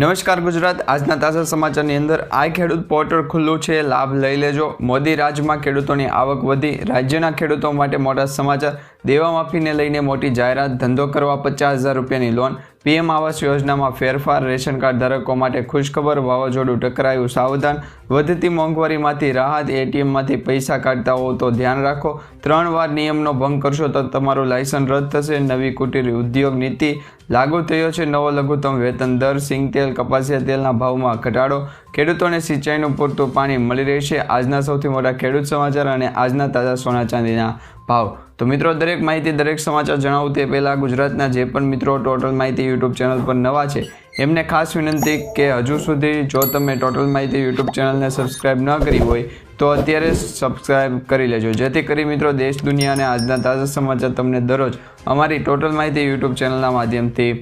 નમસ્કાર ગુજરાત, આજના તાજા સમાચારની અંદર આ ખેડૂત પોર્ટલ ખુલ્લું છે, લાભ લઈ લેજો। મોદી રાજમાં ખેડૂતોની આવક વધી, રાજ્યના ખેડૂતો માટે મોટા સમાચાર। દેવા માફીને લઈને મોટી જાહેરાત, ધંધો કરવા 50,000 રૂપિયાની લોન, પીએમ આવાસ યોજનામાં ફેરફાર, રેશન કાર્ડ ધારકો માટે ખુશખબર, વાવાઝોડું ટકરાયું સાવધાન, વધતી મોંઘવારીમાંથી રાહત, એટીએમમાંથી પૈસા કાઢતા હો તો ધ્યાન રાખો, 3 વાર નિયમનો ભંગ કરશો તો તમારું લાયસન્સ રદ થશે, નવી કુટીર ઉદ્યોગ નીતિ લાગુ થયો છે, નવો લઘુત્તમ વેતન દર, સિંગ તેલ, કપાસિયા તેલના ભાવમાં ઘટાડો, ખેડૂતોને સિંચાઈનું પૂરતું પાણી મળી રહેશે। આજના સૌથી મોટા ખેડૂત સમાચાર અને આજના તાજા સોના ચાંદીના ભાવ। તો મિત્રો, દરેક માહિતી દરેક સમાચાર જણાવું તે પહેલાં ગુજરાતના જે પણ મિત્રો ટોટલ માહિતી યુટ્યુબ ચેનલ પર નવા છે એમને ખાસ વિનંતી કે હજુ સુધી જો તમે ટોટલ માહિતી યુટ્યુબ ચેનલને સબસ્ક્રાઈબ ન કરી હોય તો અત્યારે સબસ્ક્રાઈબ કરી લેજો, જેથી કરી મિત્રો દેશ દુનિયા અને આજના તાજા સમાચાર તમને દરરોજ અમારી ટોટલ માહિતી યુટ્યુબ ચેનલના માધ્યમથી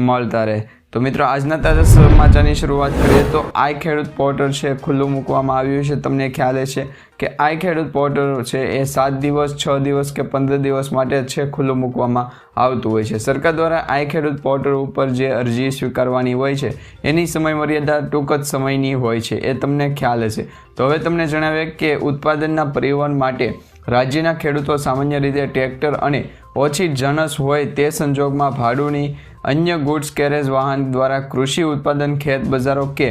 મળતા રહે। તો મિત્રો, આજના તાજા સમાચારની શરૂઆત કરીએ તો આઈ ખેડૂત પોર્ટલ છે ખુલ્લું મૂકવામાં આવ્યું છે। તમને ખ્યાલ છે કે આઈ ખેડૂત પોર્ટલ છે એ 7 દિવસ, 6 દિવસ કે 15 દિવસ માટે છે ખુલ્લું મૂકવામાં આવતું હોય છે। સરકાર દ્વારા આઈ ખેડૂત પોર્ટલ ઉપર જે અરજી સ્વીકારવાની હોય છે એની સમયમર્યાદા ટૂંક જ સમયની હોય છે, એ તમને ખ્યાલ હશે। તો હવે તમને જણાવીએ કે ઉત્પાદનના પરિવહન માટે રાજ્યના ખેડૂતો સામાન્ય રીતે ટ્રેક્ટર અને ઓછી જનસ હોય તે સંજોગમાં ભાડુની અન્ય ગુડ્સ કેરેજ વાહન દ્વારા કૃષિ ઉત્પાદન ખેત બજારો કે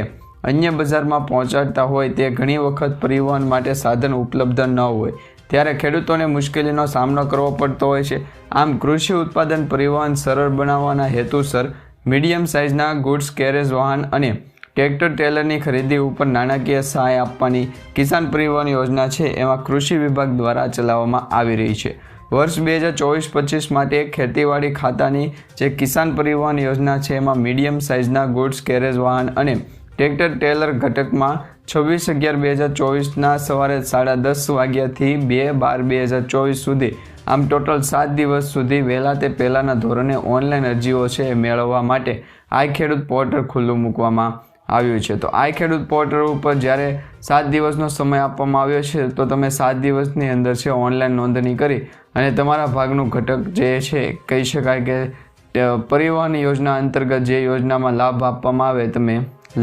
અન્ય બજારમાં પહોંચાડતા હોય તે ઘણી વખત પરિવહન માટે સાધન ઉપલબ્ધ ન હોય ત્યારે ખેડૂતોને મુશ્કેલીનો સામનો કરવો પડતો હોય છે। આમ કૃષિ ઉત્પાદન પરિવહન સરળ બનાવવાના હેતુસર મીડિયમ સાઇઝના ગુડ્સ કેરેજ વાહન અને ટ્રેક્ટર ટેલરની ખરીદી ઉપર નાણાકીય સહાય આપવાની કિસાન પરિવહન યોજના છે એમાં કૃષિ વિભાગ દ્વારા ચલાવવામાં આવી રહી છે। વર્ષ 2024-25 માટે ખેતીવાડી ખાતાની જે કિસાન પરિવહન યોજના છે એમાં મીડિયમ સાઇઝના ગુડ્સ કેરેજ વાહન અને ટ્રેક્ટર ટેલર ઘટકમાં 26/11/2024ના સવારે 10:30 વાગ્યાથી 2/12/2024 સુધી આમ ટોટલ 7 દિવસ સુધી વહેલા તે પહેલાંના ધોરણે ઓનલાઈન અરજીઓ છે મેળવવા માટે આઈ ખેડૂત પોર્ટલ ખુલ્લું મૂકવામાં આવ્યું છે। તો આઈ ખેડૂત પોર્ટલ ઉપર જ્યારે 7 દિવસનો સમય આપવામાં આવ્યો છે તો તમે 7 દિવસની અંદર છે ઓનલાઈન નોંધણી કરી અને તમારા ભાગનું ઘટક જે છે કહી શકાય કે પરિવહન યોજના અંતર્ગત જે યોજનામાં લાભ આપવામાં આવે તમે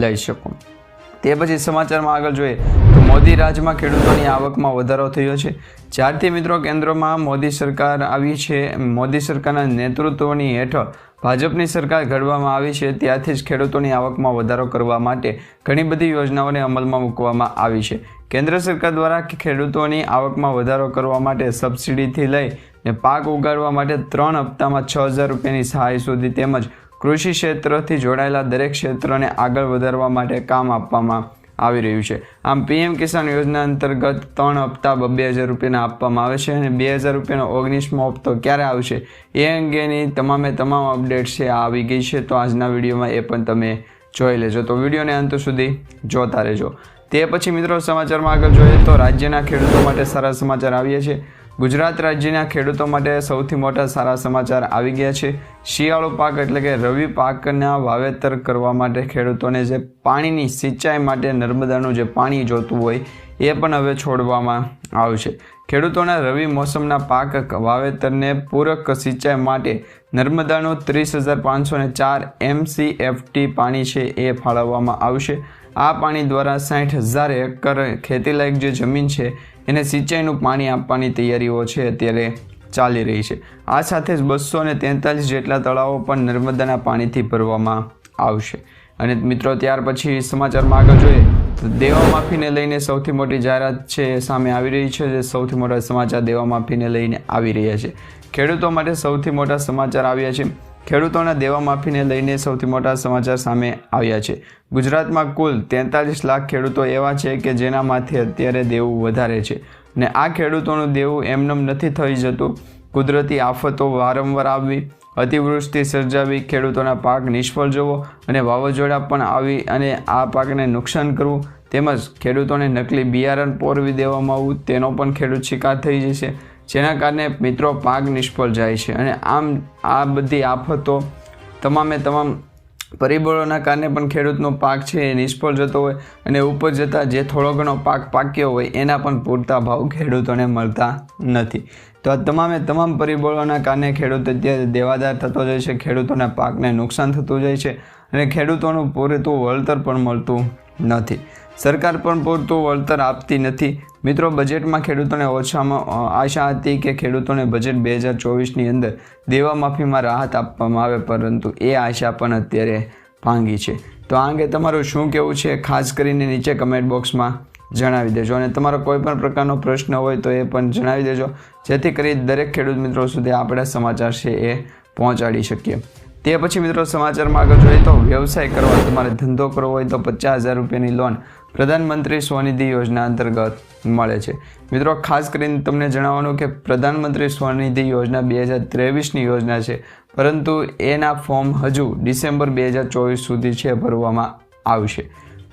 લઈ શકો। તે પછી સમાચારમાં આગળ જોઈએ તો મોદી રાજમાં ખેડૂતોની આવકમાં વધારો થયો છે। જ્યારથી મિત્રો કેન્દ્રમાં મોદી સરકાર આવી છે, મોદી સરકારના નેતૃત્વની હેઠળ ભાજપની સરકાર ઘડવામાં આવી છે ત્યારથી જ ખેડૂતોની આવકમાં વધારો કરવા માટે ઘણી બધી યોજનાઓને અમલમાં મૂકવામાં આવી છે। કેન્દ્ર સરકાર દ્વારા ખેડૂતોની આવકમાં વધારો કરવા માટે સબસિડીથી લઈને પાક ઉગાડવા માટે 3 હપ્તામાં 6,000 રૂપિયાની સહાય સુધી તેમજ કૃષિ ક્ષેત્રથી જોડાયેલા દરેક ક્ષેત્રને આગળ વધારવા માટે કામ આપવામાં આવી રહ્યું છે। આમ પીએમ કિસાન યોજના અંતર્ગત 3 હપ્તા 2,000 રૂપિયાના આપવામાં આવે છે અને 2,000 રૂપિયાનો 19મો હપ્તો ક્યારે આવશે એ અંગેની તમામ અપડેટ છે આવી ગઈ છે। તો આજના વિડીયોમાં એ પણ તમે જોઈ લેજો, તો વિડીયોને અંત સુધી જોતા રહેજો। તે પછી મિત્રો સમાચારમાં આગળ જોઈએ તો રાજ્યના ખેડૂતો માટે સારા સમાચાર આવ્યા છે। ગુજરાત રાજ્યના ખેડૂતો માટે સૌથી મોટા સારા સમાચાર આવી ગયા છે। શિયાળુ પાક એટલે કે રવિ પાકના વાવેતર કરવા માટે ખેડૂતોને જે પાણીની સિંચાઈ માટે નર્મદાનું જે પાણી જોતું હોય એ પણ હવે છોડવામાં આવશે। ખેડૂતોના રવિ મોસમના પાક વાવેતરને પૂરક સિંચાઈ માટે નર્મદાનું 30,504 MCFT પાણી છે એ ફાળવવામાં આવશે। આ પાણી દ્વારા 60,000 એકર ખેતીલાયક જે જમીન છે એને સિંચાઈનું પાણી આપવાની તૈયારીઓ છે અત્યારે ચાલી રહી છે। આ સાથે જ 243 જેટલા તળાવો પણ નર્મદાના પાણીથી ભરવામાં આવશે। અને મિત્રો ત્યાર પછી સમાચારમાં આગળ જોઈએ તો દેવા માફીને લઈને સૌથી મોટી જાહેરાત છે સામે આવી રહી છે। જે સૌથી મોટા સમાચાર દેવા માફીને લઈને આવી રહ્યા છે। ખેડૂતો માટે સૌથી મોટા સમાચાર આવ્યા છે। ખેડૂતોના દેવા માફીને લઈને સૌથી મોટા સમાચાર સામે આવ્યા છે। ગુજરાતમાં કુલ 43 લાખ ખેડૂતો એવા છે કે જેનામાંથી અત્યારે દેવું વધારે છે અને આ ખેડૂતોનું દેવું એમનેમ નથી થઈ જતું। કુદરતી આફતો વારંવાર આવવી, અતિવૃષ્ટિ સર્જાવી, ખેડૂતોના પાક નિષ્ફળ જવો અને વાવાઝોડા પણ આવી અને આ પાકને નુકસાન કરવું તેમજ ખેડૂતોને નકલી બિયારણ પોરવી દેવામાં આવવું તેનો પણ ખેડૂત શિકાર થઈ જશે, જેના કારણે મિત્રો પાક નિષ્ફળ જાય છે। અને આમ આ બધી આફતો તમામ પરિબળોના કારણે પણ ખેડૂતનો પાક છે એ નિષ્ફળ જતો હોય અને ઉપર જતાં જે થોડો ઘણો પાક પાક્યો હોય એના પણ પૂરતા ભાવ ખેડૂતોને મળતા નથી। તો આ તમામ પરિબળોના કારણે ખેડૂત અત્યારે દેવાદાર થતો જાય છે, ખેડૂતોના પાકને નુકસાન થતું જાય છે અને ખેડૂતોનું પૂરતું વળતર પણ મળતું નથી. સરકાર પણ પૂરતું વળતર આપતી નથી. મિત્રો, બજેટમાં ખેડૂતોને ઓછામાં આશા હતી કે ખેડૂતોને બજેટ 2024ની અંદર દેવા માફીમાં રાહત આપવામાં આવે, પરંતુ એ આશા પણ અત્યારે ભાંગી છે. તો આ અંગે તમારું શું કહેવું છે ખાસ કરીને નીચે કમેન્ટ બોક્સમાં જણાવી દેજો અને તમારો કોઈ પણ પ્રકારનો પ્રશ્ન હોય તો એ પણ જણાવી દેજો, જેથી કરી દરેક ખેડૂત મિત્રો સુધી આપણા સમાચાર છે એ પહોંચાડી શકીએ. તે પછી મિત્રો સમાચારમાં આગળ જોઈએ તો વ્યવસાય કરવા, તમારે ધંધો કરવો હોય તો 50,000 રૂપિયાની લોન પ્રધાનમંત્રી સ્વનિધિ યોજના અંતર્ગત મળે છે. મિત્રો, ખાસ કરીને તમને જણાવવાનું કે પ્રધાનમંત્રી સ્વનિધિ યોજના 2023ની યોજના છે, પરંતુ એના ફોર્મ હજુ ડિસેમ્બર 2024 સુધી છે ભરવામાં આવશે.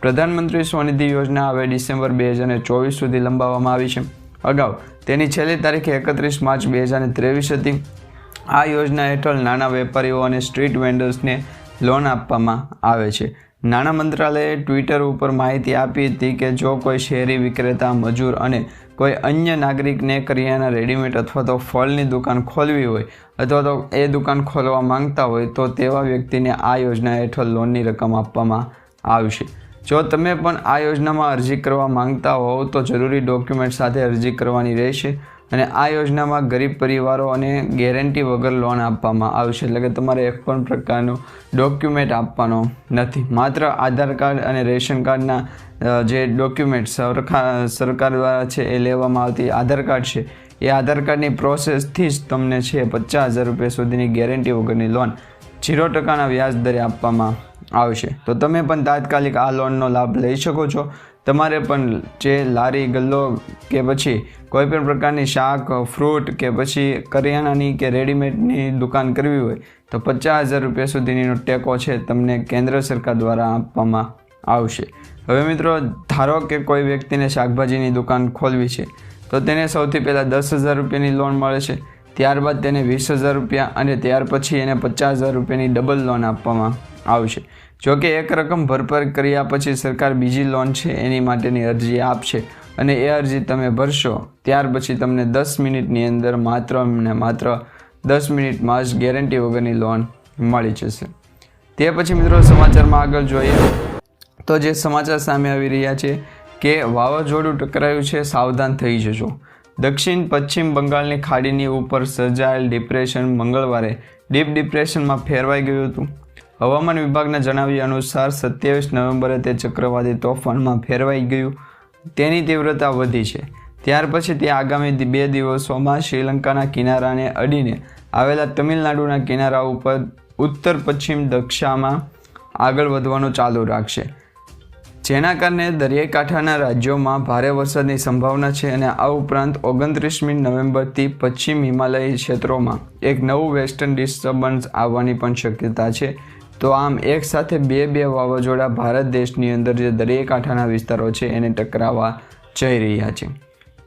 પ્રધાનમંત્રી સ્વનિધિ યોજના હવે ડિસેમ્બર 2024 સુધી લંબાવવામાં આવી છે. અગાઉ તેની છેલ્લી તારીખ 31 માર્ચ 2023 હતી. આ યોજના હેઠળ નાના વેપારીઓ અને સ્ટ્રીટ વેન્ડર્સને લોન આપવામાં આવે છે. નાણાં મંત્રાલયે ટ્વિટર ઉપર માહિતી આપી હતી કે જો કોઈ શહેરી વિક્રેતા, મજૂર અને કોઈ અન્ય નાગરિકને કરિયાના, રેડીમેડ અથવા તો ફળની દુકાન ખોલવી હોય અથવા તો એ દુકાન ખોલવા માંગતા હોય તો તેવા વ્યક્તિને આ યોજના હેઠળ લોનની રકમ આપવામાં આવશે. જો તમે પણ આ યોજનામાં અરજી કરવા માંગતા હોવ તો જરૂરી ડોક્યુમેન્ટ સાથે અરજી કરવાની રહેશે અને આ યોજનામાં ગરીબ પરિવારો અને ગેરંટી વગર લોન આપવામાં આવશે. એટલે કે તમારે એક પણ પ્રકારનો ડોક્યુમેન્ટ આપવાનો નથી. માત્ર આધાર કાર્ડ અને રેશન કાર્ડના જે ડોક્યુમેન્ટ સરકાર દ્વારા છે એ લેવામાં આવતી આધાર કાર્ડ છે, એ આધાર કાર્ડની પ્રોસેસથી જ તમને છે 50,000 રૂપિયા સુધીની ગેરંટી વગરની લોન 0% વ્યાજ દરે આપવામાં આવશે. તો તમે પણ તાત્કાલિક આ લોનનો લાભ લઈ શકો છો. તમારે પણ જે લારી ગલ્લો કે પછી કોઈ પણ પ્રકારની શાક, ફ્રૂટ કે પછી કરિયાણાની કે રેડીમેડની દુકાન કરવી હોય તો 50,000 રૂપિયા સુધીનો ટેકો છે તમને કેન્દ્ર સરકાર દ્વારા આપવામાં આવશે. હવે મિત્રો, ધારો કે કોઈ વ્યક્તિને શાકભાજીની દુકાન ખોલવી છે તો તેને સૌથી પહેલાં 10,000 રૂપિયાની લોન મળે છે, ત્યારબાદ તેને 20,000 રૂપિયા અને ત્યાર પછી એને 50,000 રૂપિયાની ડબલ લોન આપવામાં આવશે. જોકે એક રકમ ભરપાઈ કર્યા પછી સરકાર બીજી લોન છે એની માટેની અરજી આપશે અને એ અરજી તમે ભરશો ત્યાર પછી તમને 10 મિનિટની અંદર માત્ર 10 મિનિટમાં જ ગેરંટી વગરની લોન મળી જશે. તે પછી મિત્રો સમાચારમાં આગળ જોઈએ તો જે સમાચાર સામે આવી રહ્યા છે કે વાવાઝોડું ટકરાયું છે, સાવધાન થઈ જજો. દક્ષિણ પશ્ચિમ બંગાળની ખાડીની ઉપર સર્જાયેલ ડિપ્રેશન મંગળવારે ડીપ ડિપ્રેશનમાં ફેરવાઈ ગયું હતું. હવામાન વિભાગના જણાવ્યા અનુસાર 27 નવેમ્બરે તે ચક્રવાતી તોફાનમાં ફેરવાઈ ગયું. તેની તીવ્રતા વધી છે. ત્યાર પછી તે આગામી 2 દિવસોમાં શ્રીલંકાના કિનારાને અડીને આવેલા તમિલનાડુના કિનારા ઉપર ઉત્તર પશ્ચિમ દિશામાં આગળ વધવાનું ચાલુ રાખશે, જેના કારણે દરિયાઈ કાંઠાના રાજ્યોમાં ભારે વરસાદની સંભાવના છે અને આ ઉપરાંત 29મી નવેમ્બરથી પશ્ચિમ હિમાલયી ક્ષેત્રોમાં એક નવું વેસ્ટર્ન ડિસ્ટર્બન્સ આવવાની પણ શક્યતા છે. તો આમ એક સાથે બે વાવાઝોડા ભારત દેશની અંદર જે દરિયાઈ કાંઠાના વિસ્તારો છે એને ટકરાવવા જઈ રહ્યા છે.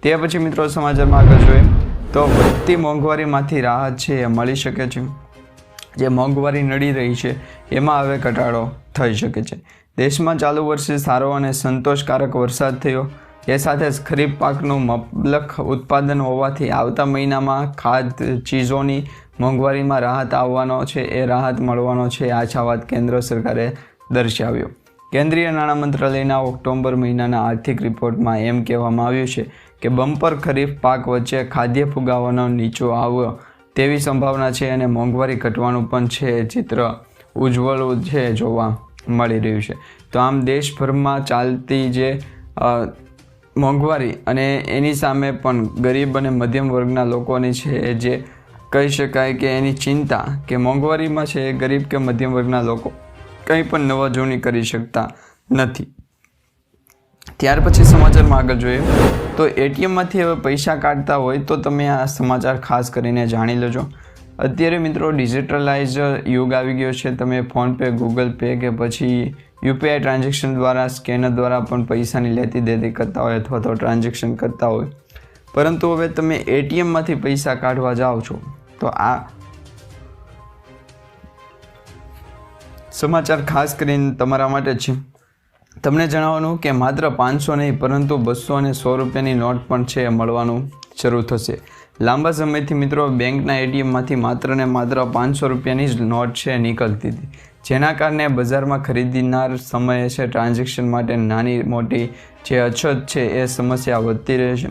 તે પછી મિત્રો સમાચારમાં આગળ જોઈએ તો વધતી મોંઘવારીમાંથી રાહત છે એ મળી શકે છે. જે મોંઘવારી નડી રહી છે એમાં હવે ઘટાડો થઈ શકે છે. દેશમાં ચાલુ વર્ષે સારો અને સંતોષકારક વરસાદ થયો. એ સાથે જ ખરીફ પાકનું મબલખ ઉત્પાદન હોવાથી આવતા મહિનામાં ખાદ્ય ચીજોની મોંઘવારીમાં રાહત આવવાનો છે, એ રાહત મળવાનો છે આશાવાદ કેન્દ્ર સરકારે દર્શાવ્યો. કેન્દ્રીય નાણાં મંત્રાલયના ઓક્ટોબર મહિનાના આર્થિક રિપોર્ટમાં એમ કહેવામાં આવ્યું છે કે બમ્પર ખરીફ પાક વચ્ચે ખાદ્ય ફુગાવાનો નીચો આવ્યો તેવી સંભાવના છે અને મોંઘવારી ઘટવાનું પણ છે ચિત્ર ઉજ્જવળ છે જોવા મળી રહ્યું છે. તો આમ દેશભરમાં ચાલતી જે મોંઘવારી અને એની સામે પણ ગરીબ અને મધ્યમ વર્ગના લોકોની છે જે કહી શકાય કે એની ચિંતા કે મોંઘવારીમાં છે ગરીબ કે મધ્યમ વર્ગના લોકો કંઈ પણ નવા જૂની કરી શકતા નથી. ત્યાર પછી સમાચારમાં આગળ જોઈએ તો એટીએમમાંથી હવે પૈસા કાઢતા હોય તો તમે આ સમાચાર ખાસ કરીને જાણી લેજો. અત્યારે મિત્રો ડિજિટલાઇઝ યુગ આવી ગયો છે. તમે ફોનપે, ગૂગલ પે કે પછી યુપીઆઈ ટ્રાન્ઝેક્શન દ્વારા સ્કેનર દ્વારા પણ પૈસાની લેતી દેતી કરતા હોય અથવા તો ટ્રાન્ઝેક્શન કરતા હોય, પરંતુ હવે તમે એટીએમમાંથી પૈસા કાઢવા જાઓ છો તો આ સમાચાર ખાસ કરીને તમારા માટે છે. તમને જણાવવાનું કે માત્ર 500 નહીં પરંતુ 200 અને 100 રૂપિયાની નોટ પણ છે મળવાનું શરૂ થશે. લાંબા સમયથી મિત્રો બેંકના એટીએમમાંથી માત્ર ને માત્ર 500 રૂપિયાની જ નોટ છે નીકળતી હતી, જેના કારણે બજારમાં ખરીદનાર સમયે છે ટ્રાન્ઝેક્શન માટે નાની મોટી જે અછત છે એ સમસ્યા વધતી રહે છે,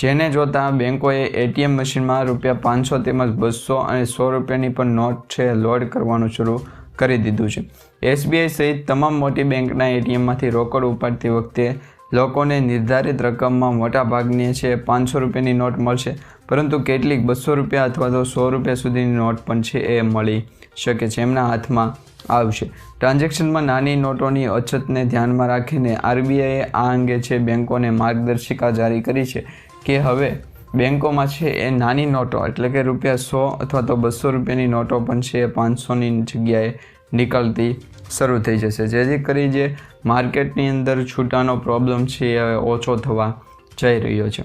જેને જોતા બેંકોએ એટીએમ મશીનમાં ₹500 તેમજ 200 અને 100 રૂપિયાની પણ નોટ છે લોડ કરવાનું શરૂ કરી દીધું છે. SBI સહિત તમામ મોટી બેંકના એટીએમમાંથી રોકડ ઉપાડતી વખતે લોકોને નિર્ધારિત રકમમાં મોટા ભાગની છે 500 રૂપિયાની નોટ મળશે, પરંતુ કેટલીક 200 રૂપિયા અથવા તો 100 રૂપિયા સુધીની નોટ પણ છે એ મળી શકે છે, એમના હાથમાં આવશે. ટ્રાન્ઝેક્શનમાં નાની નોટોની અછતને ધ્યાનમાં રાખીને RBIએ આ અંગે છે બેંકોને માર્ગદર્શિકા જારી કરી છે કે હવે બેંકોમાં છે એ નાની નોટો એટલે કે ₹100 અથવા તો 200 રૂપિયાની નોટો પણ છે 500ની જગ્યાએ નીકળતી શરૂ થઈ જશે, જેથી કરી જે માર્કેટની અંદર છૂટાનો પ્રોબ્લેમ છે એ ઓછો થવા જઈ રહ્યો છે.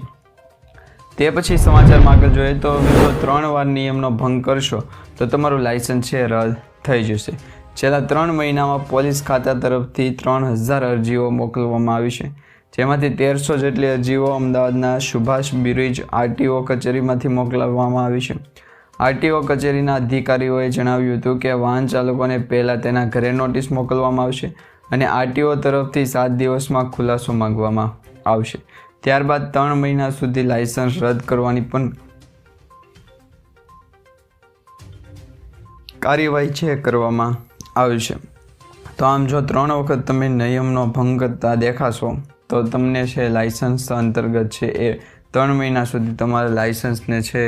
તે પછી સમાચારમાં આગળ જોઈએ તો મિત્રો 3 વાર નિયમનો ભંગ કરશો તો તમારું લાયસન્સ છે રદ થઈ જશે. છેલ્લા 3 મહિનામાં પોલીસ ખાતા તરફથી 3000 અરજીઓ મોકલવામાં આવી છે, જેમાંથી 1300 જેટલી અરજીઓ અમદાવાદના સુભાષ બ્રિજ RTO કચેરીમાંથી મોકલવામાં આવી છે. RTO કચેરીના અધિકારીઓએ જણાવ્યું હતું કે વાહન ચાલકોને પહેલાં તેના ઘરે નોટિસ મોકલવામાં આવશે અને RTO તરફથી 7 દિવસમાં ખુલાસો માંગવામાં આવશે. ત્યારબાદ 3 મહિના સુધી લાયસન્સ રદ કરવાની પણ કાર્યવાહી છે કરવામાં આવશે. તો આમ જો 3 વખત તમે નિયમનો ભંગ કરતા દેખાશો તો તમને છે લાયસન્સ અંતર્ગત છે એ 3 મહિના સુધી તમારા લાયસન્સને છે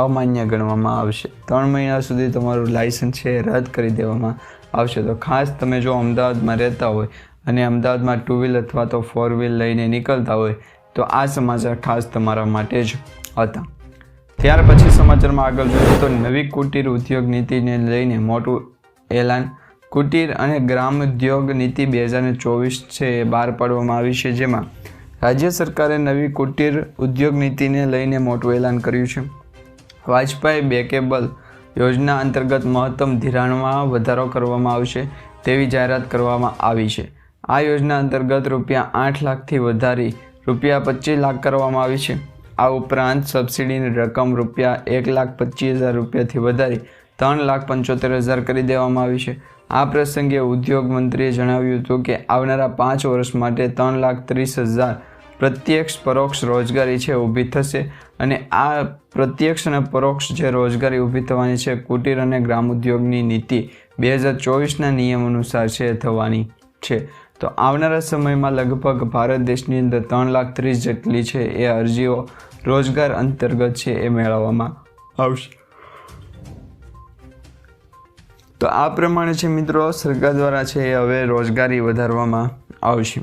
અમાન્ય ગણવામાં આવશે. 3 મહિના સુધી તમારું લાયસન્સ છે રદ કરી દેવામાં આવશે. તો ખાસ તમે જો અમદાવાદમાં રહેતા હોય અને અમદાવાદમાં 2 વ્હીલ અથવા તો 4 વ્હીલ લઈને નીકળતા હોય તો આ સમાચાર ખાસ તમારા માટે જ હતા. ત્યાર પછી સમાચારમાં આગળ જોઈએ તો નવી કુટીર ઉદ્યોગ નીતિને લઈને મોટું એલાન. કુટીર અને ગ્રામ ઉદ્યોગ નીતિ 2024 છે એ બહાર પાડવામાં આવી છે, જેમાં રાજ્ય સરકારે નવી કુટીર ઉદ્યોગ નીતિને લઈને મોટું એલાન કર્યું છે. વાજપાઈ બેકેબલ યોજના અંતર્ગત મહત્તમ ધિરાણમાં વધારો કરવામાં આવશે તેવી જાહેરાત કરવામાં આવી છે. આ યોજના અંતર્ગત ₹8 લાખથી વધારી ₹25 લાખ કરવામાં આવી છે. આ ઉપરાંત સબસિડીની રકમ ₹1,25,000 રૂપિયાથી વધારી ₹3,75,000 કરી દેવામાં આવી છે. આ પ્રસંગે ઉદ્યોગ મંત્રીએ જણાવ્યું હતું કે આવનારા 5 વર્ષ માટે 3,30,000 પ્રત્યક્ષ પરોક્ષ રોજગારી છે ઊભી થશે અને આ પ્રત્યક્ષ અને પરોક્ષ જે રોજગારી ઊભી થવાની છે કુટીર અને ગ્રામ ઉદ્યોગની નીતિ 2024ના નિયમ અનુસાર છે થવાની છે. તો આવનારા સમયમાં લગભગ ભારત દેશની અંદર 3,30,000 જેટલી છે એ અરજીઓ રોજગાર અંતર્ગત છે એ મેળવવામાં આવશે. તો આ પ્રમાણે છે મિત્રો સરકાર દ્વારા છે એ હવે રોજગારી વધારવામાં આવશે.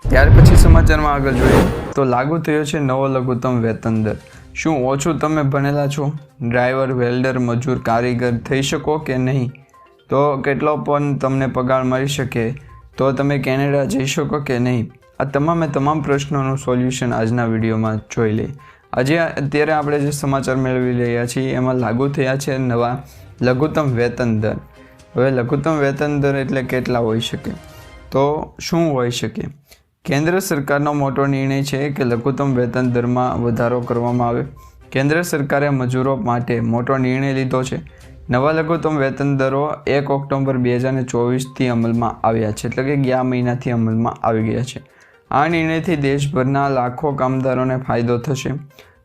ત્યાર પછી સમાચારમાં આગળ જોઈએ તો લાગુ થયો છે નવો લઘુત્તમ વેતન દર. શું ઓછું તમે ભણેલા છો, ડ્રાઈવર, વેલ્ડર, મજૂર, કારીગર થઈ શકો કે નહીં? તો કેટલો પણ તમને પગાર મળી શકે? તો તમે કેનેડા જઈ શકો કે નહીં? આ તમામ પ્રશ્નોનું સોલ્યુશન આજના વિડીયોમાં જોઈ લઈએ. અત્યારે આપણે જે સમાચાર મેળવી રહ્યા છીએ એમાં લાગુ થયા છે નવા લઘુત્તમ વેતન દર. હવે લઘુત્તમ વેતન દર એટલે કેટલા હોઈ શકે? તો શું હોઈ શકે? કેન્દ્ર સરકારનો મોટો નિર્ણય છે કે લઘુત્તમ વેતન દરમાં વધારો કરવામાં આવે. કેન્દ્ર સરકારે મજૂરો માટે મોટો નિર્ણય લીધો છે. નવા લઘુત્તમ વેતન દરો 1 ઓક્ટોબર 2024થી અમલમાં આવ્યા છે, એટલે કે ગયા મહિનાથી અમલમાં આવી ગયા છે. આ નિર્ણયથી દેશભરના લાખો કામદારોને ફાયદો થશે.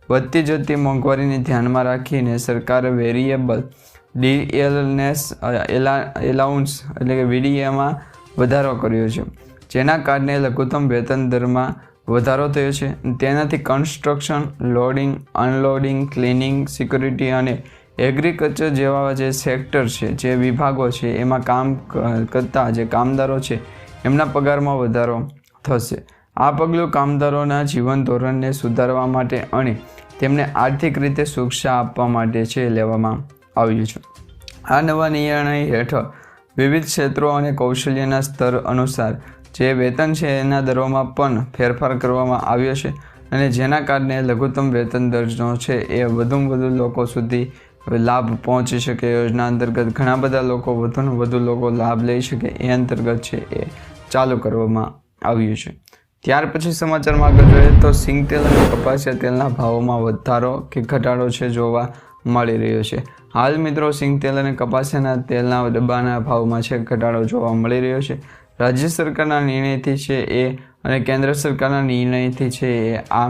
વધતી જતી મોંઘવારીને ધ્યાનમાં રાખીને સરકારે વેરિયેબલ ડીએલનેસ એલાઉન્સ એટલે કે VDAમાં વધારો કર્યો છે, જેના કારણે લઘુત્તમ વેતન દરમાં વધારો થયો છે. તેનાથી construction, loading, unloading, cleaning, security અને એગ્રીકલ્ચર જેવા જે સેક્ટર છે, જે વિભાગો છે એમાં કામ કરતા જે કામદારો છે એમના પગારમાં વધારો થશે. આ પગલું કામદારોના જીવન ધોરણને સુધારવા માટે અને તેમને આર્થિક રીતે સુરક્ષા આપવા માટે છે લેવામાં આવ્યું છે. આ નવા નિર્ણય હેઠળ વિવિધ ક્ષેત્રો અને કૌશલ્યના સ્તર અનુસાર જે વેતન છે એના દરોમાં પણ ફેરફાર કરવામાં આવ્યો છે અને જેના કારણે લઘુત્તમ વેતન દરનો છે એ વધુમાં વધુ લોકો સુધી લાભ પહોંચી શકે. યોજના અંતર્ગત ઘણા બધા લોકો વધુને વધુ લોકો લાભ લઈ શકે એ અંતર્ગત છે એ ચાલુ કરવામાં આવ્યું છે. ત્યાર પછી સમાચારમાં આગળ જોઈએ તો સિંગ તેલ અને કપાસિયા તેલના ભાવોમાં વધારો કે ઘટાડો છે જોવા મળી રહ્યો છે. હાલ મિત્રો સિંગ તેલ અને કપાસિયાના તેલના ડબ્બાના ભાવમાં છે ઘટાડો જોવા મળી રહ્યો છે. રાજ્ય સરકારના નિર્ણયથી છે એ અને કેન્દ્ર સરકારના નિર્ણયથી છે એ આ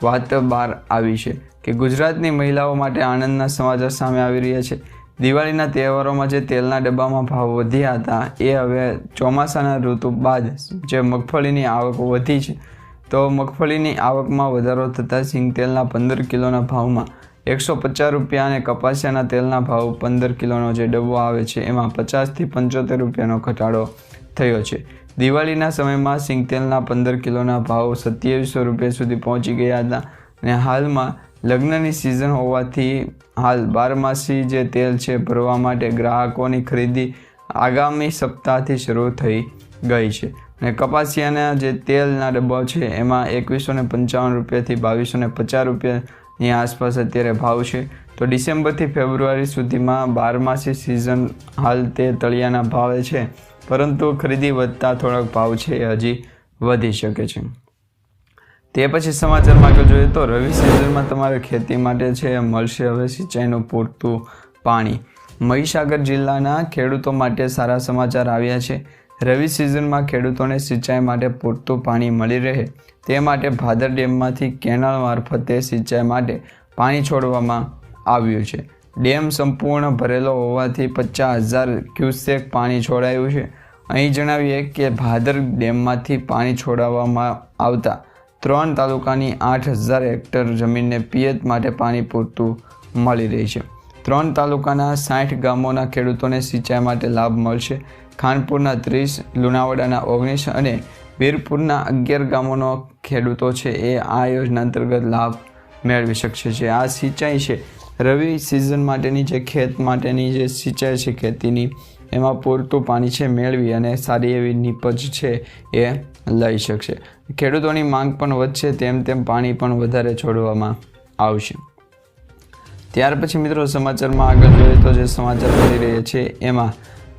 વાત બહાર આવી છે કે ગુજરાતની મહિલાઓ માટે આનંદના સમાચાર સામે આવી રહ્યા છે. દિવાળીના તહેવારોમાં જે તેલના ડબ્બામાં ભાવ વધ્યા હતા એ હવે ચોમાસાના ઋતુ બાદ જે મગફળીની આવક વધી છે તો મગફળીની આવકમાં વધારો થતાં સિંગ તેલના 15 કિલોના ભાવમાં 150 રૂપિયા અને કપાસિયાના તેલના ભાવ 15 કિલોનો જે ડબ્બો આવે છે એમાં 50થી 75 રૂપિયાનો ઘટાડો થયો છે. દિવાળીના સમયમાં સિંગ તેલના 15 કિલોના ભાવ 2700 રૂપિયા સુધી પહોંચી ગયા હતા અને હાલમાં લગ્નની સિઝન હોવાથી હાલ બારમાસી જે તેલ છે ભરવા માટે ગ્રાહકોની ખરીદી આગામી સપ્તાહથી શરૂ થઈ ગઈ છે. અને કપાસિયાના જે તેલના ડબ્બા છે એમાં 2155 રૂપિયાથી 2250 રૂપિયાની આસપાસ અત્યારે ભાવ છે. તો ડિસેમ્બરથી ફેબ્રુઆરી સુધીમાં બારમાસી સિઝન હાલ તે તળિયાના ભાવે છે, પરંતુ ખરીદી વધતા થોડોક ભાવ છે એ હજી વધી શકે છે. તે પછી સમાચારમાં આગળ જોઈએ તો રવિ સિઝનમાં તમારે ખેતી માટે છે મળશે હવે સિંચાઈનું પૂરતું પાણી. મહીસાગર જિલ્લાના ખેડૂતો માટે સારા સમાચાર આવ્યા છે. રવિ સિઝનમાં ખેડૂતોને સિંચાઈ માટે પૂરતું પાણી મળી રહે તે માટે ભાદર ડેમમાંથી કેનાલ મારફતે સિંચાઈ માટે પાણી છોડવામાં આવ્યું છે. ડેમ સંપૂર્ણ ભરેલો હોવાથી 50,000 ક્યુસેક પાણી છોડાયું છે. અહીં જણાવીએ કે ભાદર ડેમમાંથી પાણી છોડાવવામાં આવતા 3 તાલુકાની 8,000 હેક્ટર જમીનને પિયત માટે પાણી પૂરતું મળી રહી છે. 3 તાલુકાના 60 ગામોના ખેડૂતોને સિંચાઈ માટે લાભ મળશે. ખાનપુરના 30, લુણાવાડાના 19 અને વીરપુરના 11 ગામોનો ખેડૂતો છે એ આ યોજના અંતર્ગત લાભ મેળવી શકશે છે. આ સિંચાઈ છે રવિ સિઝન માટેની જે ખેત માટેની જે સિંચાઈ છે ખેતીની એમાં પૂરતું પાણી છે મેળવી અને સારી એવી નીપજ છે એ લઈ શકશે. ખેડૂતોની માંગ પણ વધશે તેમ તેમ પાણી પણ વધારે છોડવામાં આવશે. ત્યાર પછી મિત્રો સમાચારમાં આગળ જોઈએ તો જે સમાચાર મળી રહ્યા છે એમાં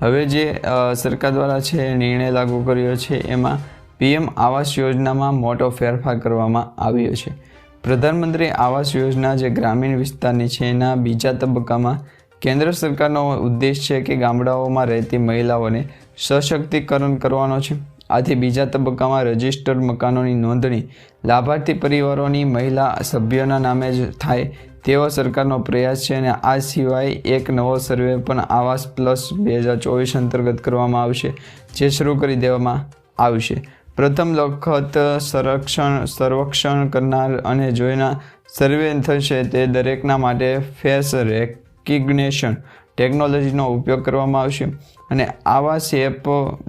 હવે જે સરકાર દ્વારા છે નિર્ણય લાગુ કર્યો છે એમાં PM આવાસ યોજનામાં મોટો ફેરફાર કરવામાં આવ્યો છે. પ્રધાનમંત્રી આવાસ યોજના જે ગ્રામીણ વિસ્તારની છે એના બીજા તબક્કામાં કેન્દ્ર સરકારનો ઉદ્દેશ છે કે ગામડાઓમાં રહેતી મહિલાઓને સશક્તિકરણ કરવાનો છે. આથી બીજા તબક્કામાં રજિસ્ટર્ડ મકાનોની નોંધણી લાભાર્થી પરિવારોની મહિલા સભ્યોના નામે જ થાય તેવો સરકારનો પ્રયાસ છે. અને આ સિવાય એક નવો સર્વે પણ આવાસ પ્લસ 2024 અંતર્ગત કરવામાં આવશે જે શરૂ કરી દેવામાં આવશે. પ્રથમ વખત સર્વેક્ષણ કરનાર અને જોઈના સર્વે થશે તે દરેકના માટે ફેસ રેકગ્નિશન ટેકનોલોજીનો ઉપયોગ કરવામાં આવશે. અને આવાસ એપ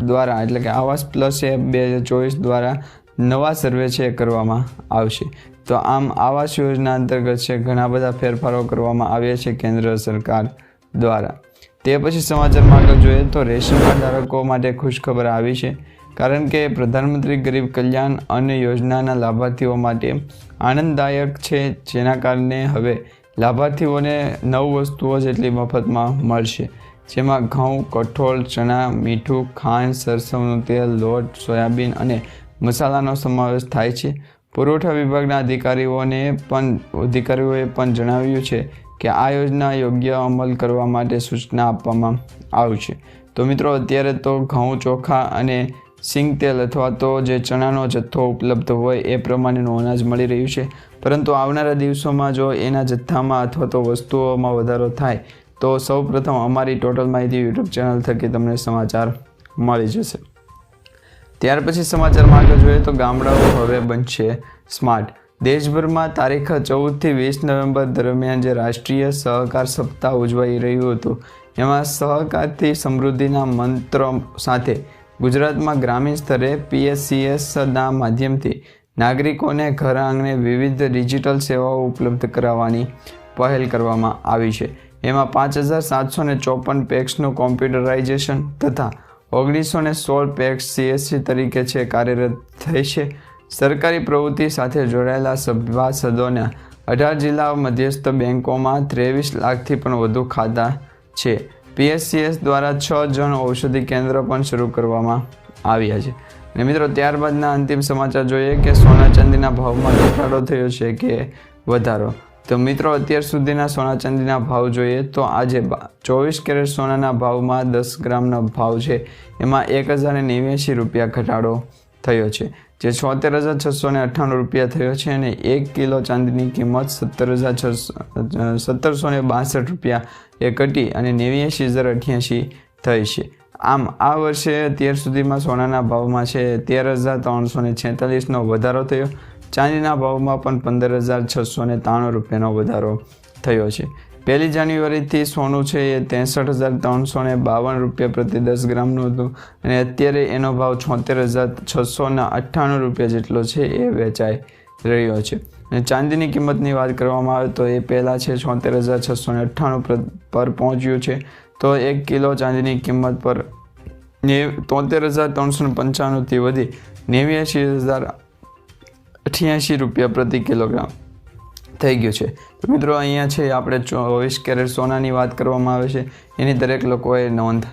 દ્વારા એટલે કે આવાસ પ્લસ એપ 2024 દ્વારા નવા સર્વે છે કરવામાં આવશે. તો આમ આવાસ યોજના અંતર્ગત છે ઘણા બધા ફેરફારો કરવામાં આવ્યા છે કેન્દ્ર સરકાર દ્વારા. તે પછી સમાચારમાં આગળ જોઈએ તો રેશન કાર્ડ ધારકો માટે ખુશખબર આવી છે, કારણ કે પ્રધાનમંત્રી ગરીબ કલ્યાણ અન્ન યોજનાના લાભાર્થીઓ માટે આનંદદાયક છે, જેના કારણે હવે લાભાર્થીઓને 9 વસ્તુઓ જેટલી મફતમાં મળશે, જેમાં ઘઉં, કઠોળ, ચણા, મીઠું, ખાંડ, સરસવનું તેલ, લોટ, સોયાબીન અને મસાલાનો સમાવેશ થાય છે. પુરવઠા વિભાગના અધિકારીઓએ પણ જણાવ્યું છે કે આ યોજના યોગ્ય અમલ કરવા માટે સૂચના આપવામાં આવશે. તો મિત્રો અત્યારે તો ઘઉં, ચોખા અને સિંગ તેલ અથવા તો જે ચણાનો જથ્થો ઉપલબ્ધ હોય એ પ્રમાણેનું અનાજ મળી રહ્યું છે, પરંતુ આવનારા દિવસોમાં જો એના જથ્થામાં અથવા તો વસ્તુઓમાં વધારો થાય તો સૌપ્રથમ અમારી ટોટલ માહિતી યુટ્યુબ ચેનલ થકી તમને સમાચાર મળી જશે. ત્યાર પછી સમાચારમાં આગળ જોઈએ તો ગામડાઓ હવે બનશે સ્માર્ટ. દેશભરમાં તારીખ 14થી 20 નવેમ્બર દરમિયાન જે રાષ્ટ્રીય સહકાર સપ્તાહ ઉજવાઈ રહ્યું હતું એમાં સહકારથી સમૃદ્ધિના મંત્ર સાથે ગુજરાતમાં ગ્રામીણ સ્તરે PSCSના માધ્યમથી નાગરિકોને ઘર આંગણે વિવિધ ડિજિટલ સેવાઓ ઉપલબ્ધ કરાવવાની પહેલ કરવામાં આવી છે. એમાં 5754 પેક્સનું કોમ્પ્યુટરાઇઝેશન તથા 1916 પેક્સ CSC તરીકે છે કાર્યરત થઈ છે. સરકારી પ્રવૃત્તિ સાથે જોડાયેલા સભાસદોના 18 જિલ્લા મધ્યસ્થ બેંકોમાં 23 લાખથી પણ વધુ ખાતા છે. PSCS દ્વારા 6 જન ઔષધિ કેન્દ્ર પણ શરૂ કરવામાં આવ્યા છે. અને મિત્રો ત્યારબાદના અંતિમ સમાચાર જોઈએ કે સોના ચાંદીના ભાવમાં ઘટાડો થયો છે કે વધારો. તો મિત્રો અત્યાર સુધીના સોના ચાંદીના ભાવ જોઈએ તો આજે 24 કેરેટ સોનાના ભાવમાં 10 ગ્રામનો ભાવ છે એમાં 1089 રૂપિયા ઘટાડો થયો છે, જે 76,698 રૂપિયા થયો છે. અને 1 કિલો ચાંદીની કિંમત 17,62 રૂપિયા એ ઘટી અને 89,088 થઈ છે. આમ આ વર્ષે અત્યાર સુધીમાં સોનાના ભાવમાં છે 13,346નો વધારો થયો. ચાંદીના ભાવમાં પણ 15,693 રૂપિયાનો વધારો થયો છે. 1 જાન્યુઆરીથી સોનું છે એ 63,352 રૂપિયા પ્રતિ 10 ગ્રામનું હતું અને અત્યારે એનો ભાવ 76,698 રૂપિયા જેટલો છે એ વેચાઈ રહ્યો છે. અને ચાંદીની કિંમતની વાત કરવામાં આવે તો એ પહેલાં છે 76,698 પર પહોંચ્યું છે. તો 1 કિલો ચાંદીની કિંમત પર 73,395થી વધી 89,088 રૂપિયા પ્રતિ કિલોગ્રામ થઈ ગયું છે. તો મિત્રો અહીંયા છે આપણે 24 કેરેટ સોનાની વાત કરવામાં આવે છે, એની દરેક લોકોએ નોંધ